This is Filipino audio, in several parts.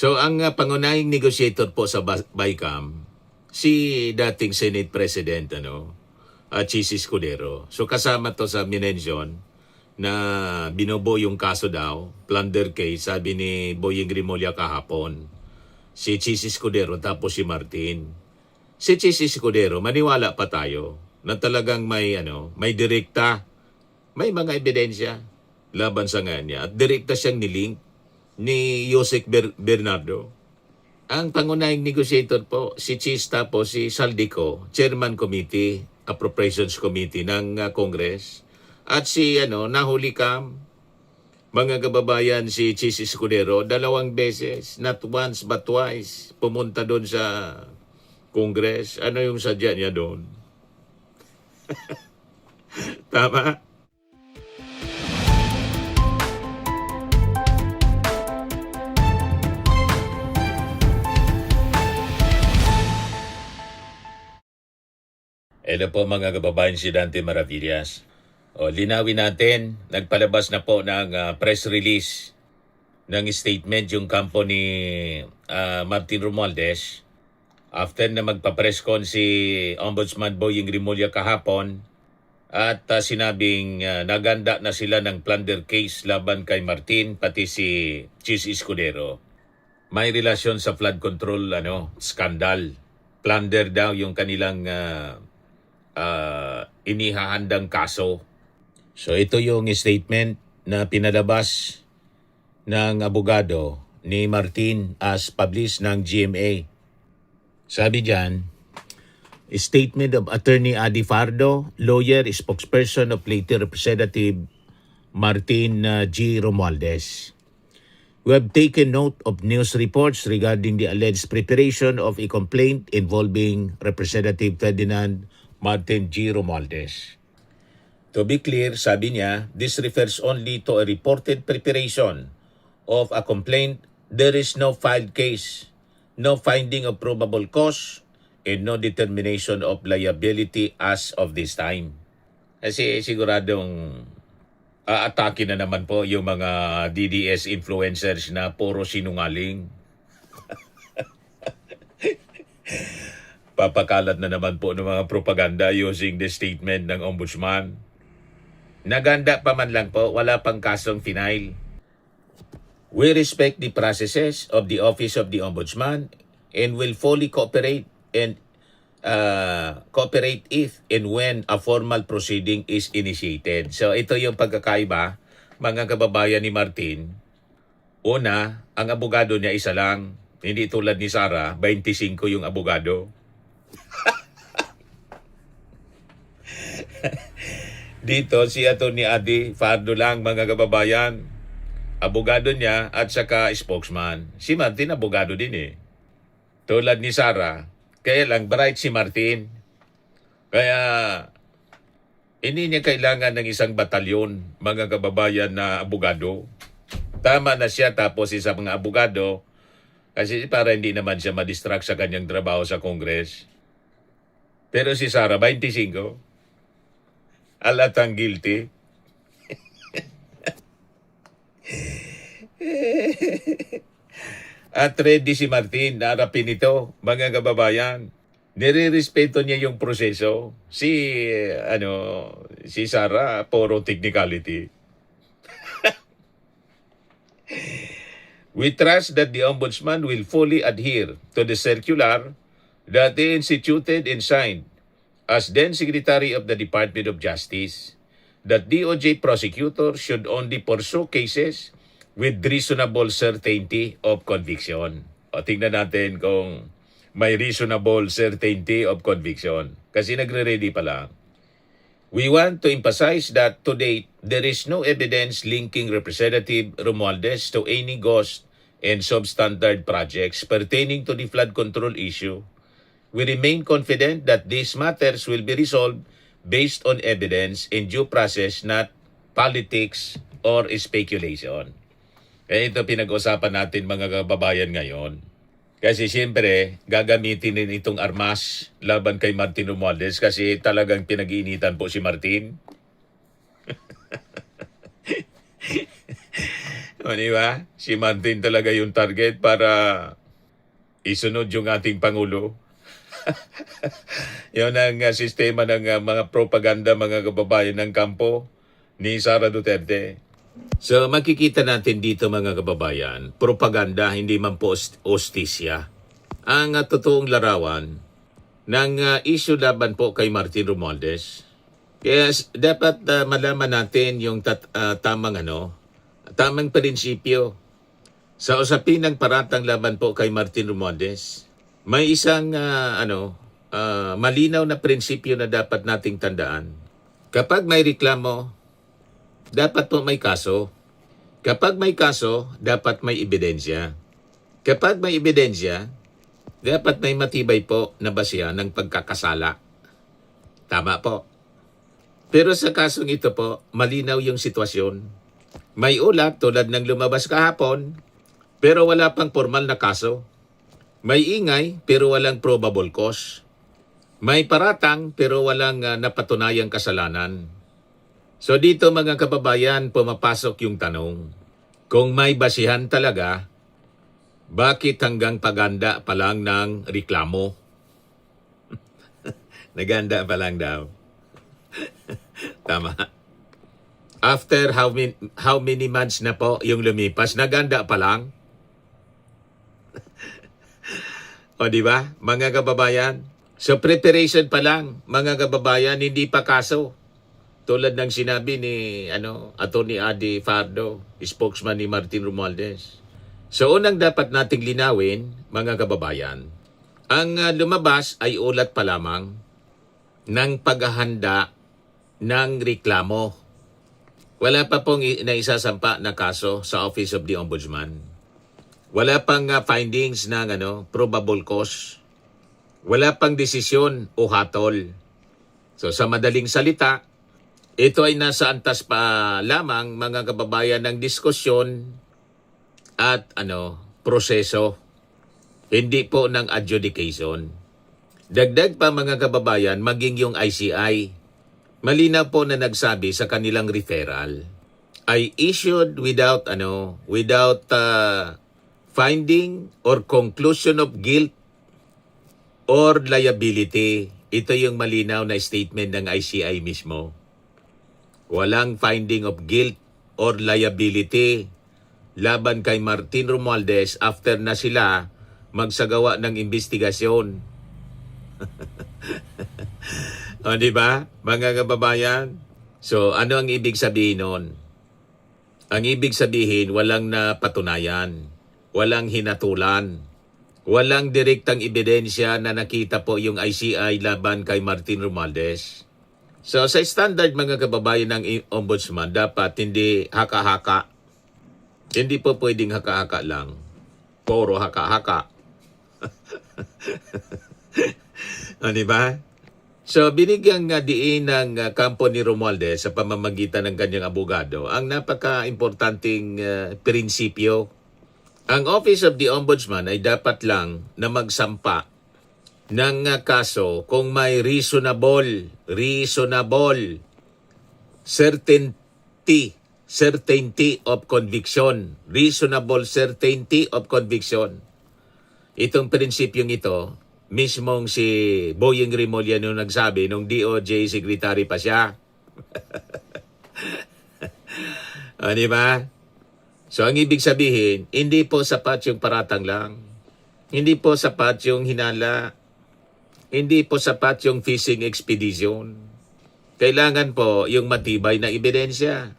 So ang pangunahing negotiator po sa BICAM, si dating Senate President Chis Escudero. So kasama to sa minention na binobo yung kaso daw, plunder case, sabi ni Boying Rimulya kahapon. Si Chis Escudero tapos si Martin. Si Chis Escudero, maniwala pa tayo na talagang may direkta, may mga ebidensya laban sa nga niya at direkta siyang nilink ni Yusek Bernardo. Ang pangunahing negotiator po, si Chis tapos si Saldico, Chairman Committee, Appropriations Committee ng Congress. At si nahuli kam, mga kababayan, si Chis Escudero, 2 beses, not once but twice, pumunta doon sa Congress. Ano yung sadya niya doon? Tama? Hello po mga kababayan, si Dante Maravillas. Linawin natin, nagpalabas na po ng press release ng statement yung kampo ni Martin Romualdez after na magpa-press con si Ombudsman Boying Rimulya kahapon at sinabing naganda na sila ng plunder case laban kay Martin pati si Chis Escudero. May relasyon sa flood control scandal. Plunder daw yung kanilang inihahandang kaso. So ito yung statement na pinalabas ng abogado ni Martin as published ng GMA. Sabi diyan, statement of Attorney Adi Fardo, lawyer, spokesperson of late Representative Martin G. Romualdez. We have taken note of news reports regarding the alleged preparation of a complaint involving Representative Ferdinand Martin G. Romualdez. To be clear, sabi niya, this refers only to a reported preparation of a complaint. There is no filed case, no finding of probable cause, and no determination of liability as of this time. Kasi siguradong aatake na naman po yung mga DDS influencers na puro sinungaling. Papakalat na naman po ng mga propaganda using the statement ng Ombudsman. Naganda pa man lang po, wala pang kasong final. We respect the processes of the Office of the Ombudsman and will fully cooperate if and when a formal proceeding is initiated. So ito yung pagkakaiba, mga kababayan ni Martin. Una, ang abogado niya isa lang. Hindi tulad ni Sara, 25 yung abogado. Dito si Atty. Adi Fardo lang, mga kababayan. Abogado niya at saka spokesman. Si Martin abogado din eh. Tulad ni Sara, kaya lang bright si Martin. Kaya hindi niya kailangan ng isang batalyon, mga kababayan, na abogado. Tama na siya tapos isa mga abogado kasi para hindi naman siya madistract sa kanyang trabaho sa Congress. Pero si Sara, 25. Alatang guilty. At ready si Martin na harapin ito, mga kababayan. Nire-respeto niya yung proseso. Si Sara, puro technicality. We trust that the Ombudsman will fully adhere to the circular that they instituted and signed as then Secretary of the Department of Justice, that DOJ prosecutors should only pursue cases with reasonable certainty of conviction. O tingnan natin kung may reasonable certainty of conviction. Kasi nagre-ready pa lang. We want to emphasize that to date, there is no evidence linking Representative Romualdez to any ghost and substandard projects pertaining to the flood control issue. We remain confident that these matters will be resolved based on evidence and due process, not politics or speculation. Kaya ito pinag-usapan natin, mga kababayan, ngayon. Kasi siyempre, gagamitin din itong armas laban kay Martin Romualdez kasi talagang pinag-iinitan po si Martin. O, di ba? Si Martin talaga yung target para isunod yung ating Pangulo. Yun ang sistema ng mga propaganda, mga kababayan ng kampo ni Sara Duterte. So makikita natin dito mga kababayan, propaganda, hindi man po ostisya. Ang totoong larawan ng issue laban po kay Martin Romualdez. Kaya dapat malaman natin yung tamang prinsipyo sa usapin ng paratang laban po kay Martin Romualdez. May isang malinaw na prinsipyo na dapat nating tandaan. Kapag may reklamo, dapat po may kaso. Kapag may kaso, dapat may ebidensya. Kapag may ebidensya, dapat may matibay po na basihan ng pagkakasala. Tama po. Pero sa kasong ito po, malinaw yung sitwasyon. May ulat tulad ng lumabas kahapon, pero wala pang formal na kaso. May ingay, pero walang probable cause. May paratang, pero walang napatunayang kasalanan. So dito mga kababayan, pumapasok yung tanong, kung may basihan talaga, bakit hanggang paganda pa lang ng reklamo? Naganda pa lang daw. Tama. After how many months na po yung lumipas, naganda pa lang? O di ba, mga kababayan? So preparation pa lang, mga kababayan, hindi pa kaso. Tulad ng sinabi ni Attorney Adi Fardo, spokesman ni Martin Romualdez. So unang dapat nating linawin, mga kababayan, ang lumabas ay ulat pa lamang ng paghahanda ng reklamo. Wala pa pong naisasampa na kaso sa Office of the Ombudsman. Wala pang findings ng probable cause. Wala pang desisyon o hatol. So sa madaling salita, ito ay nasa antas pa lamang mga kababayan ng diskusyon at proseso. Hindi po ng adjudication. Dagdag pa mga kababayan, maging yung ICI. Malinaw po na nagsabi sa kanilang referral ay issued without finding or conclusion of guilt or liability. Ito yung malinaw na statement ng ICI mismo. Walang finding of guilt or liability laban kay Martin Romualdez after na sila magsagawa ng investigasyon. O, di ba, mga kababayan? So, ano ang ibig sabihin nun? Ang ibig sabihin, walang napatunayan, walang hinatulan, walang direktang ebidensya na nakita po yung ICI laban kay Martin Romualdez. So sa standard mga kababayan ng Ombudsman, dapat hindi haka-haka. Hindi po pwedeng haka-haka lang. Puro haka-haka. O, di ba? So binigyan nga diin ng kampo ni Romualdez sa pamamagitan ng kanyang abogado ang napaka-importanting prinsipyo. Ang Office of the Ombudsman ay dapat lang na magsampa ng kaso kung may reasonable certainty of conviction. Reasonable certainty of conviction. Itong prinsipyong ito, mismong si Boyeng Rimulya nung nagsabi, nung DOJ Secretary pa siya. O, di ba? So, ang ibig sabihin, hindi po sapat yung paratang lang. Hindi po sapat yung hinala. Hindi po sapat yung fishing expedition. Kailangan po yung matibay na ebidensya.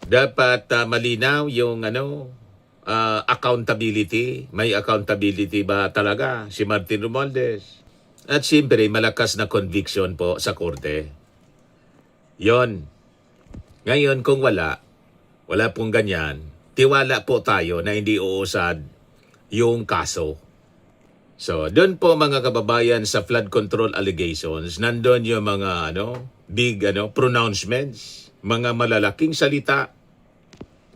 Dapat malinaw yung accountability. May accountability ba talaga si Martin Romualdez? At siyempre, malakas na conviction po sa korte. Yon. Ngayon, kung wala pong ganyan, tiwala po tayo na hindi uusad yung kaso. So, doon po mga kababayan sa flood control allegations, nandun yung mga big pronouncements, mga malalaking salita.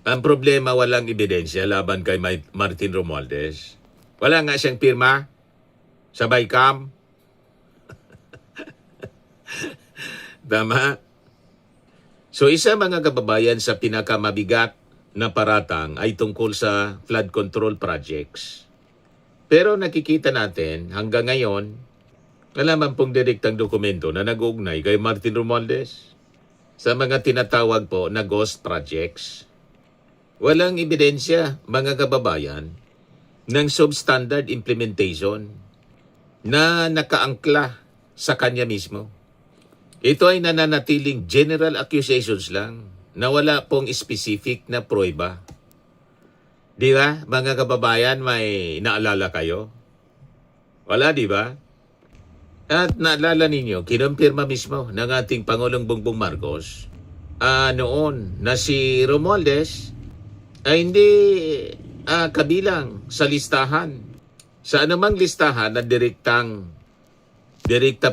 Ang problema, walang ebidensya laban kay Martin Romualdez. Wala nga siyang pirma sa BICAM. Tama? So isa mga kababayan sa pinakamabigat na paratang ay tungkol sa flood control projects. Pero nakikita natin hanggang ngayon, wala man pong direktang dokumento na nag-uugnay kay Martin Romualdez sa mga tinatawag po na ghost projects. Walang ebidensya, mga kababayan, ng substandard implementation na nakaangkla sa kanya mismo. Ito ay nananatiling general accusations lang na wala pong specific na pruweba. Di ba, mga kababayan, may naalala kayo? Wala, di ba? At naalala ninyo, kinumpirma mismo ng ating Pangulong Bongbong Marcos noon na si Romualdez ay hindi kabilang sa listahan. Sa anumang listahan na direkta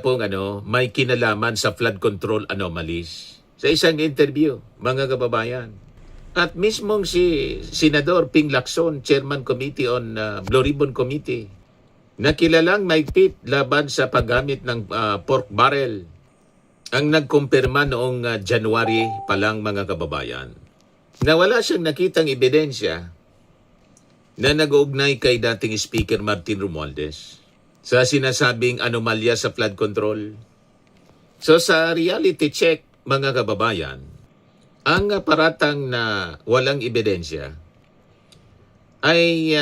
pong may kinalaman sa flood control anomalies. Sa isang interview, mga kababayan. At mismong si Senador Ping Lacson, Chairman Committee on Blue Ribbon Committee, na kilalang maigpit laban sa paggamit ng pork barrel, ang nagkumpirma noong January pa lang, mga kababayan, na wala siyang nakitang ebidensya na nag-uugnay kay dating Speaker Martin Romualdez sa sinasabing anomalya sa flood control. So sa reality check, mga kababayan, ang paratang na walang ebidensya ay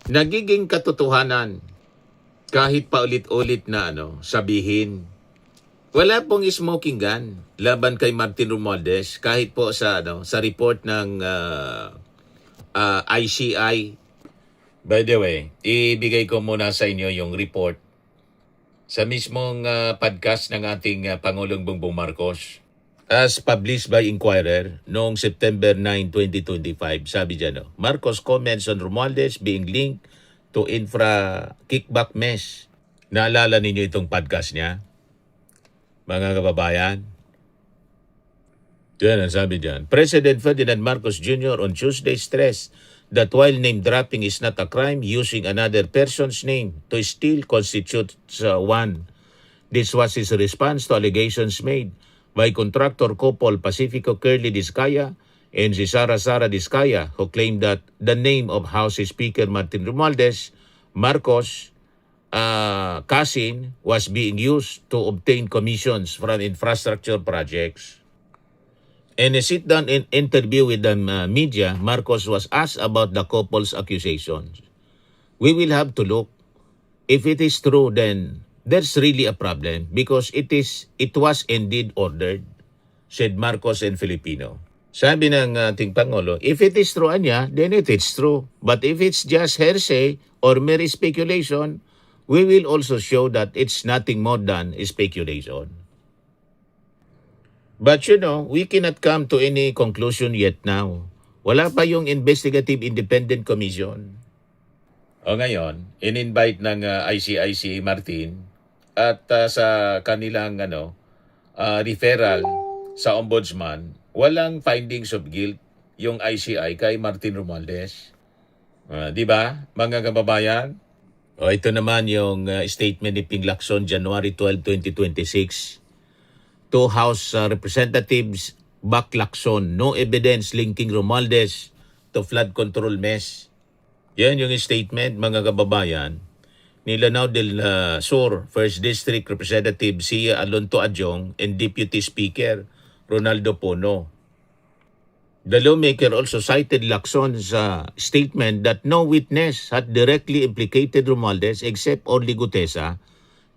nagiging katotohanan kahit paulit-ulit na sabihin. Wala pong smoking gun laban kay Martin Romualdez kahit po sa report ng ICI. By the way, ibigay ko muna sa inyo yung report sa mismong podcast ng ating Pangulong Bongbong Marcos. As published by Inquirer noong September 9, 2025, sabi dyan, Marcos comments on Romualdez being linked to infra kickback mess. Naalala ninyo itong podcast niya? Mga kababayan? Yan ang sabi dyan. President Ferdinand Marcos Jr. on Tuesday stressed that while name dropping is not a crime, using another person's name to still constitutes one. This was his response to allegations made by contractor couple Pacifico Curly Discaya and si Sara Discaya, who claimed that the name of House Speaker Martin Romualdez Marcos cousin was being used to obtain commissions from infrastructure projects. In a sit-down interview with the media, Marcos was asked about the couple's accusations. We will have to look. If it is true, then there's really a problem because it was indeed ordered, said Marcos in Filipino. Sabi ng ating Pangulo, if it is true niya, then it is true. But if it's just hearsay or mere speculation, we will also show that it's nothing more than speculation. But we cannot come to any conclusion yet now. Wala pa yung Investigative Independent Commission. O ngayon, in-invite ng ICIC Martin at sa kanilang referral sa Ombudsman, walang findings of guilt yung ICI kay Martin Romualdez. Di ba, mga kababayan? O ito naman yung statement ni Ping Lacson, January 12, 2026. To House Representatives back Lacson, no evidence linking Romualdez to flood control mess. Yan yung statement, mga kababayan, ni Lanao del Sur, 1st District Representative Sia Alonto Adjong and Deputy Speaker Ronaldo Pono. The lawmaker also cited Lacson's statement that no witness had directly implicated Romualdez except Orly Gutesa,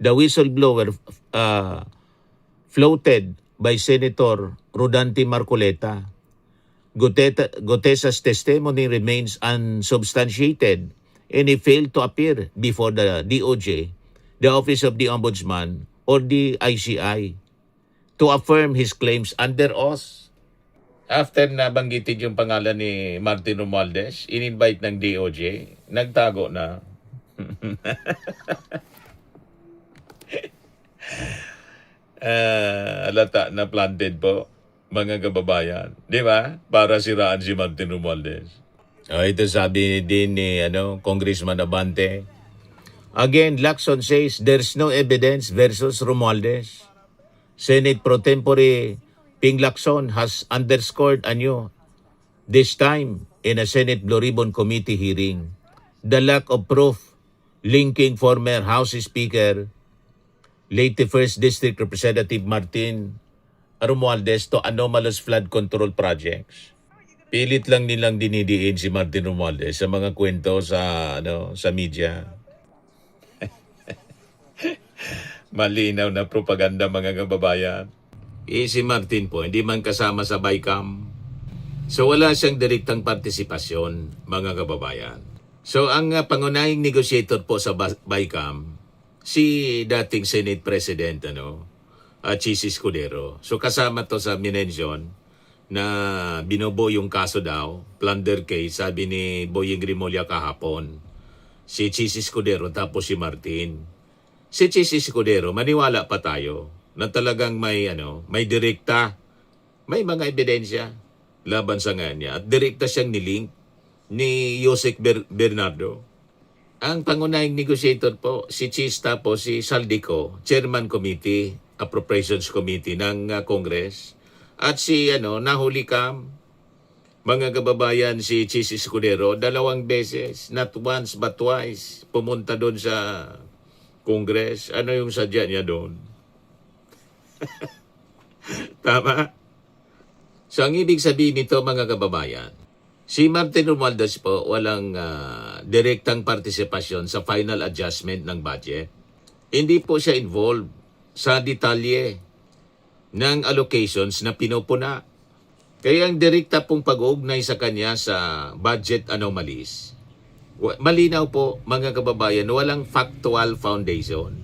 the whistleblower floated by Senator Rodante Marcoleta. Gutesa's testimony remains unsubstantiated and he failed to appear before the DOJ, the Office of the Ombudsman, or the ICI to affirm his claims under oath. After nabanggitin yung pangalan ni Martin Romualdez, in-invite ng DOJ, nagtago na. Alata na planted po, mga kababayan. Di ba? Para siraan si Martin Romualdez. Ito sabi din ni Congressman Abante. Again, Lacson says there's no evidence versus Romualdez. Senate Pro Tempore Ping Lacson has underscored This time, in a Senate Blue Ribbon Committee hearing, the lack of proof linking former House Speaker, late 1st District Representative Martin Romualdez to anomalous flood control projects. Pilit lang nilang dinidiin si Martin Romualdez sa mga kwento sa media. Malinaw na propaganda, mga kababayan. Si Martin po, hindi man kasama sa BICAM. So wala siyang direktang partisipasyon, mga kababayan. So ang pangunahing negotiator po sa BICAM, si dating Senate President, Chis Escudero. So kasama to sa minention na binobo yung kaso daw, plunder case, sabi ni Boying Rimulya kahapon. Si Chis Escudero tapos si Martin. Si Chis Escudero, maniwala pa tayo na talagang may direkta, may mga ebidensya laban sa nga niya. At direkta siyang nilink ni Yusek Bernardo. Ang pangunahing negotiator po, si Chis tapos si Saldico, Chairman Committee, Appropriations Committee ng Congress. At si nahuli kam, mga kababayan, si Chis Escudero, 2 beses, not once but twice, pumunta doon sa Congress. Ano yung sadya niya doon? Tama? So ang ibig sabihin nito, mga kababayan, si Martin Romualdez po walang direktang partisipasyon sa final adjustment ng budget. Hindi po siya involved sa detalye ng allocations na pinupuna. Kaya ang direkta pong pag-uugnay sa kanya sa budget anomalies, malinaw po, mga kababayan, walang factual foundation.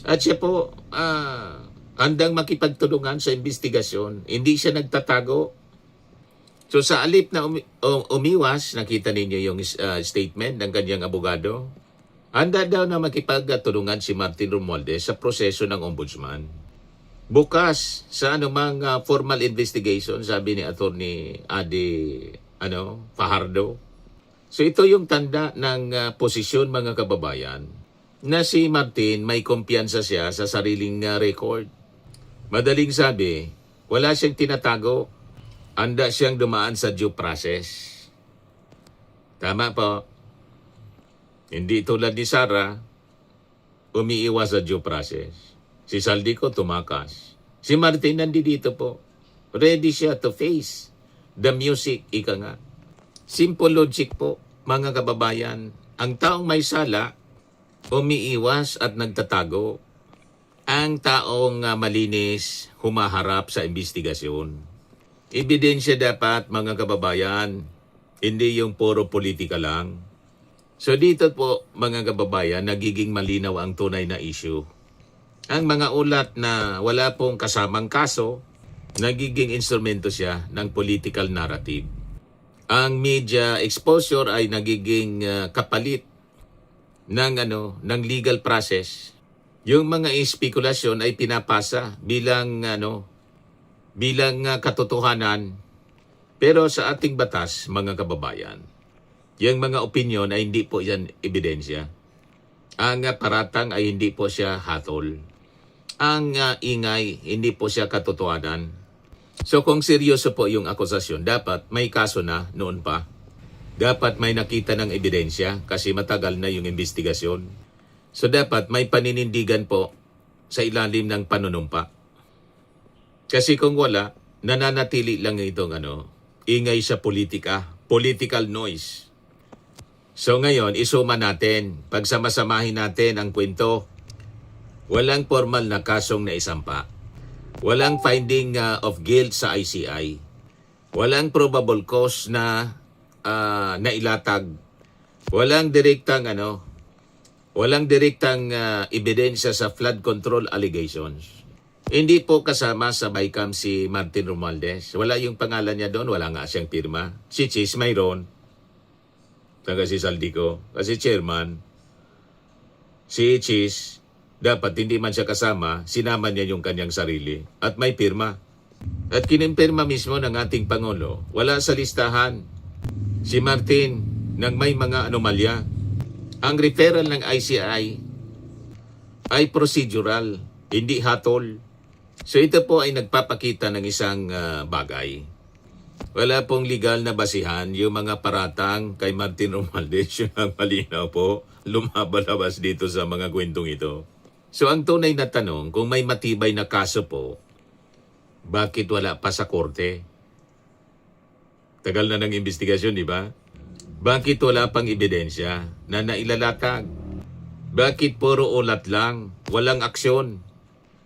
At siya po handang makipagtulungan sa investigasyon. Hindi siya nagtatago. So sa alip na umiwas, nakita ninyo yung statement ng kanyang abogado, handa daw na makipagtulungan si Martin Romualdez sa proseso ng ombudsman. Bukas sa anumang formal investigation, sabi ni Attorney Adi Fajardo. So ito yung tanda ng posisyon, mga kababayan, na si Martin may kumpiyansa siya sa sariling record. Madaling sabi, wala siyang tinatago, handa siyang dumaan sa due process. Tama po. Hindi tulad ni Sara, umiiwas sa due process. Si Saldico tumakas. Si Martin nandito po. Ready siya to face the music, ika nga. Simple logic po, mga kababayan. Ang taong may sala, umiiwas at nagtatago. Ang taong malinis, humaharap sa investigasyon. Ebidensya dapat, mga kababayan, hindi yung puro politika lang. So dito po, mga kababayan, nagiging malinaw ang tunay na issue. Ang mga ulat na wala pong kasamang kaso, nagiging instrumento siya ng political narrative. Ang media exposure ay nagiging kapalit ng legal process. Yung mga espekulasyon ay pinapasa bilang katotohanan. Pero sa ating batas, mga kababayan, yung mga opinion ay hindi po yan ebidensya. Ang paratang ay hindi po siya hatol. Ang ingay, hindi po siya katotohanan. So kung seryoso po yung akusasyon, dapat may kaso na noon pa. Dapat may nakita ng ebidensya kasi matagal na yung investigasyon. So dapat may paninindigan po sa ilalim ng panunumpa. Kasi kung wala, nananatili lang itong ingay sa politika, political noise. So ngayon, isuma natin, pagsamasamahin natin ang kwento. Walang formal na kasong naisampa. Walang finding of guilt sa ICI. Walang probable cause na nailatag. Walang direktang ebidensya sa flood control allegations. Hindi po kasama sa BICAM si Martin Romualdez. Wala yung pangalan niya doon, wala nga siyang pirma. Si Chis mayroon. Taga si Saldico, kasi chairman. Si Chis, dapat hindi man siya kasama, sinama niya yung kanyang sarili at may pirma. At kinimpirma mismo ng ating Pangulo, wala sa listahan si Martin nang may mga anomalya. Ang referral ng ICI ay procedural, hindi hatol. So ito po ay nagpapakita ng isang bagay. Wala pong legal na basihan yung mga paratang kay Martin Romualdez, yung ang malinaw po, lumabalabas dito sa mga kwentong ito. So ang tunay na tanong, kung may matibay na kaso po, bakit wala pa sa korte? Tagal na ng investigasyon, di ba? Bakit wala pang ebidensya na nailalatag? Bakit puro ulat lang, walang aksyon?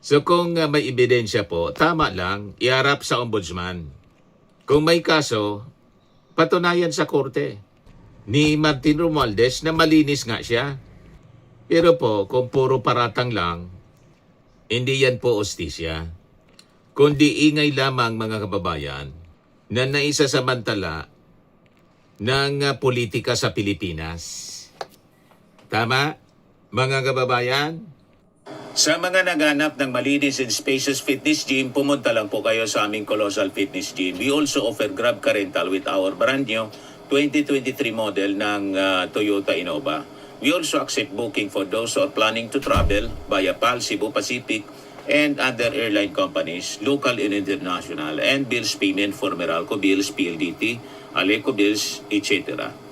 So kung may ebidensya po, tama lang, iharap sa ombudsman. Kung may kaso, patunayan sa korte ni Martin Romualdez na malinis nga siya. Pero po, kung puro paratang lang, hindi yan po ostisya. Kundi ingay lamang mga kababayan na naisasamantala ng politika sa Pilipinas. Tama, mga kababayan? Sa mga naghanap ng malinis and spacious fitness gym, pumunta lang po kayo sa aming Colossal Fitness Gym. We also offer Grab Car Rental with our brand new 2023 model ng Toyota Innova. We also accept booking for those who are planning to travel via PAL, Cebu Pacific, and other airline companies, local and international, and bills payment for Meralco Bills, PLDT, Aleco Bills, etc.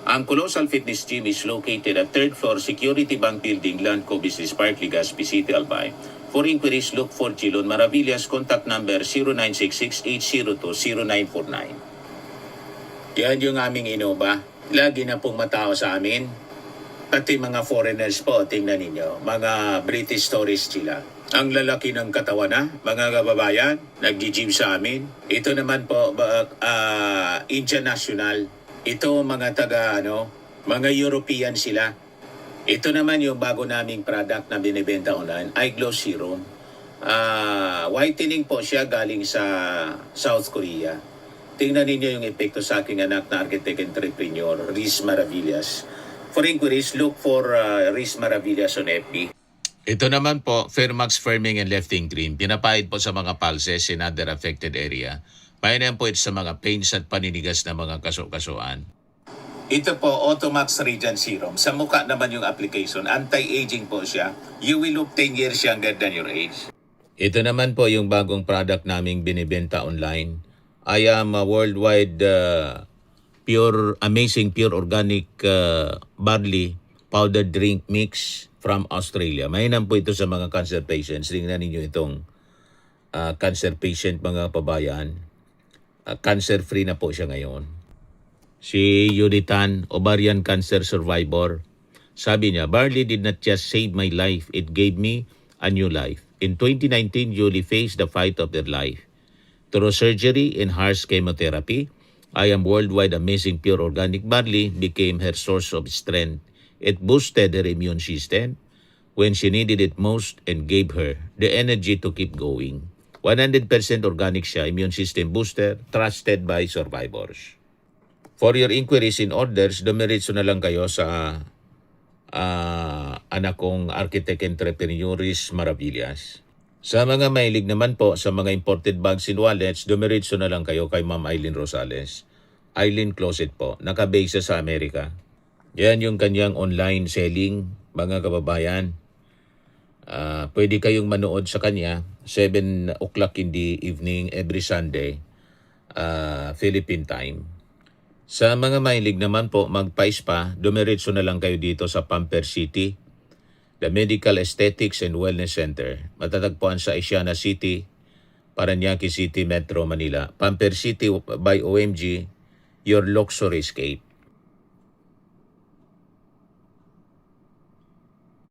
Ang Colossal Fitness Gym is located at 3rd floor Security Bank Building, Landco Business Park, Legazpi City, Albay. For inquiries, look for Chilon Maravillas. Contact number 0966-802-0949. Yan yung aming Innova. Lagi na pong matao sa amin. Pati mga foreigners po, tingnan ninyo. Mga British tourists sila. Ang lalaki ng katawan na, mga kababayan, nag-gym sa amin. Ito naman po, Indian National. Ito mga mga European sila. Ito naman yung bago naming product na binibenta online, Eye Glow Serum. Whitening po siya galing sa South Korea. Tingnan ninyo yung epekto sa aking anak na architect entrepreneur, Riz Maravillas. For inquiries, look for Riz Maravillas on FB. Ito naman po, Fairmax Firming and Lifting Cream. Pinapahid po sa mga pulses in other affected area. Pahinaan po ito sa mga pains at paninigas na mga kaso-kasuan. Ito po, Automax Radiant Serum. Sa mukha naman yung application. Anti-aging po siya. You will look 10 years younger than your age. Ito naman po yung bagong product naming binibenta online. I am a worldwide amazing pure organic barley powder drink mix from Australia. Mainam po ito sa mga cancer patients. Tingnan ninyo itong cancer patient, mga kababayan. Cancer-free na po siya ngayon. Si Yuritan, ovarian cancer survivor, sabi niya, barley did not just save my life, it gave me a new life. In 2019, Yuli faced the fight of their life. Through surgery and harsh chemotherapy, I am worldwide amazing pure organic barley became her source of strength. It boosted her immune system when she needed it most and gave her the energy to keep going. 100% organic siya, immune system booster, trusted by survivors. For your inquiries and orders, dumiretso na lang kayo sa anak kong architect entrepreneur Riz Maravillas. Sa mga mahilig naman po sa mga imported bags and wallets, dumiretso na lang kayo kay Ma'am Eileen Rosales. Eileen Closet po, nakabase sa Amerika. Yan yung kanyang online selling, mga kababayan. Pwede kayong manood sa kanya 7 o'clock in the evening every Sunday, Philippine time. Sa mga mahilig naman po magpa-spa, dumiretso na lang kayo dito sa Pamper City, the Medical Aesthetics and Wellness Center. Matatagpuan sa Asiana City, Parañaque City, Metro Manila. Pamper City by OMG, your luxury escape.